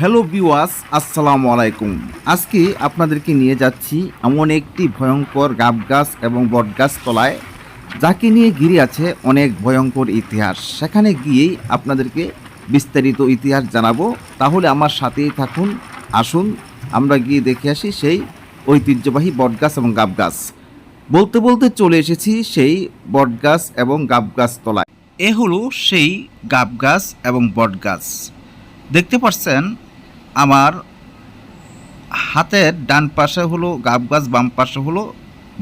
Hello viewers, আসসালামু আলাইকুম। আজকে আপনাদেরকে নিয়ে যাচ্ছি এমন একটি ভয়ঙ্কর গাব গাছ এবং বট গাছ তলায়, যাকে নিয়ে ঘিরে আছে অনেক ভয়ঙ্কর ইতিহাস। সেখানে গিয়েই আপনাদেরকে বিস্তারিত ইতিহাস জানাবো। তাহলে আমার সাথেই থাকুন। আসুন আমরা গিয়ে দেখে আসি সেই ঐতিহ্যবাহী বট গাছ এবং গাব গাছ। বলতে বলতে চলে এসেছি সেই বট গাছ এবং গাব গাছ তলায়। এ হলো সেই গাব গাছ এবং বট গাছ। দেখতে পাচ্ছেন আমার হাতের ডান পাশে হলো গাব গাছ, বাম পাশে হলো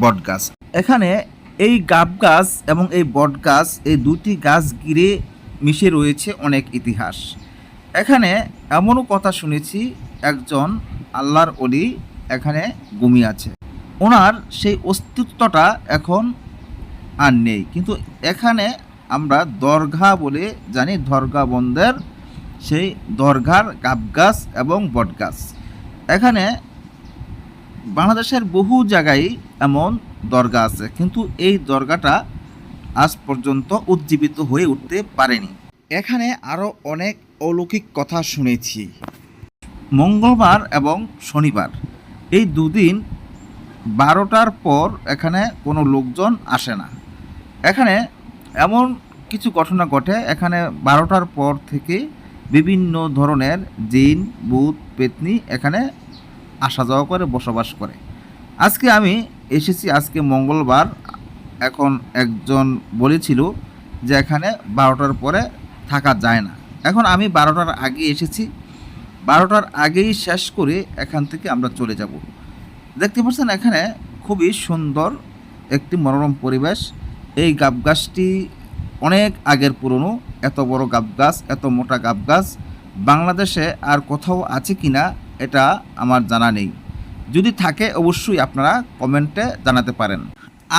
বট গাছ। এখানে এই গাব গাছ এবং এই বট গাছ, এই দুটি গাছ ঘিরে মিশে রয়েছে অনেক ইতিহাস। এখানে এমনও কথা শুনেছি একজন আল্লাহর ওলি এখানে ঘুমিয়ে আছে। ওনার সেই অস্তিত্বটা এখন আর নেই, কিন্তু এখানে আমরা দরগা বলে জানি, দরগা বন্দের সেই দরগার গাব গাছ এবং বট গাছ। এখানে বাংলাদেশের বহু জায়গায় এমন দরগা আছে, কিন্তু এই দরগাটা আজ পর্যন্ত উজ্জীবিত হয়ে উঠতে পারেনি। এখানে আরও অনেক অলৌকিক কথা শুনেছি। মঙ্গলবার এবং শনিবার এই দুদিন 12টার পর এখানে কোনো লোকজন আসে না। এখানে এমন কিছু ঘটনা ঘটে, এখানে 12টার পর থেকে বিভিন্ন ধরনের জিন, ভূত, পেতনি এখানে আসা যাওয়া করে, বসবাস করে। আজকে আমি এসেছি, আজকে মঙ্গলবার। এখন একজন বলেছিল যে এখানে 12টার পরে থাকা যায় না। এখন আমি 12টার আগে এসেছি, 12টার আগেই শেষ করে এখান থেকে আমরা চলে যাব। দেখতে পাচ্ছেন এখানে খুবই সুন্দর একটি মনোরম পরিবেশ। এই গাব গাছটি অনেক আগের পুরনো। এত বড় গাব গাছ, এত মোটা গাব গাছ বাংলাদেশে আর কোথাও আছে কি না এটা আমার জানা নেই। যদি থাকে অবশ্যই আপনারা কমেন্টে জানাতে পারেন।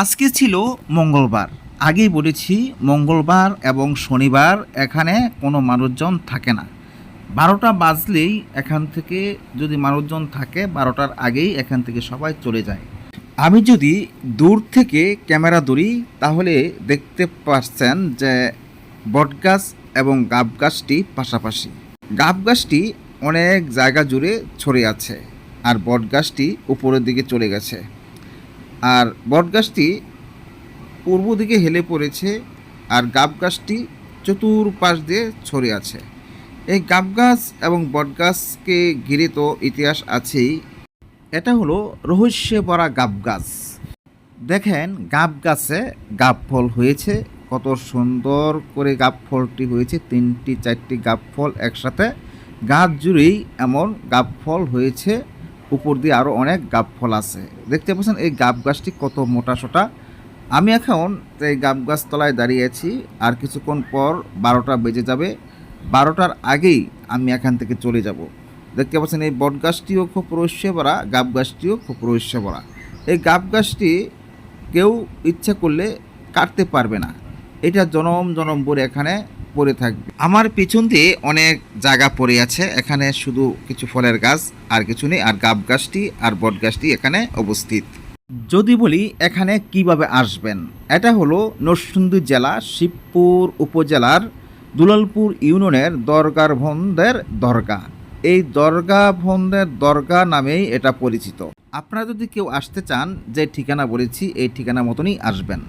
আজকে ছিল মঙ্গলবার। আগেই বলেছি মঙ্গলবার এবং শনিবার এখানে কোনো মানুষজন থাকে না। 12টা বাজলেই এখান থেকে যদি মানুষজন থাকে, 12টার আগেই এখান থেকে সবাই চলে যায়। আমি যদি দূর থেকে ক্যামেরা ধরি তাহলে দেখতে পাচ্ছেন যে বটগাছ এবং গাব গাছটি পাশাপাশি। গাব গাছটি অনেক জায়গা জুড়ে ছড়িয়ে আছে, আর বটগাছটি উপরের দিকে চলে গেছে। আর বটগাছটি পূর্ব দিকে হেলে পড়েছে, আর গাব গাছটি চতুর্পাশ দিয়ে ছড়িয়ে আছে। এই গাব গাছ এবং বটগাছকে ঘিরে তো ইতিহাস আছেই। এটা হলো রহস্যে ভরা গাব গাছ। দেখেন গাব গাছে গাব ফল হয়েছে, কত সুন্দর করে গাব ফলটি হয়েছে। 3টি 4টি গাব ফল একসাথে, গাছ জুড়েই এমন গাব ফল হয়েছে। উপর দিয়ে আরও অনেক গাব ফল আছে। দেখতে পাচ্ছেন এই গাব গাছটি কত মোটা সোটা। আমি এখন এই গাব গাছ তলায় দাঁড়িয়ে আছি। আর কিছুক্ষণ পর 12টা বেজে যাবে। 12টার আগেই আমি এখান থেকে চলে যাব। দেখতে পাচ্ছেন এই বট গাছটিও খুব রহস্যে ভরা, গাব গাছটিও খুব রহস্যে ভরা। এই গাব গাছটি কেউ ইচ্ছা করলে কাটতে পারবে না, এটা জনম জনম ভরে এখানে পড়ে থাকবে। আমার পিছন দিয়ে অনেক জায়গা পড়ে আছে, এখানে শুধু কিছু ফলের গাছ আর কিছু নেই। আর গাব গাছটি আর বট গাছটি এখানে অবস্থিত। যদি বলি এখানে কিভাবে আসবেন, এটা হলো নরসিংদী জেলা শিবপুর উপজেলার দুলালপুর ইউনিয়নের দরগার ভন্দের দরগা। এই দরগা ভন্দের দরগা নামেই এটা পরিচিত। আপনারা যদি কেউ আসতে চান, যে ঠিকানা বলেছি এই ঠিকানা মতনই আসবেন।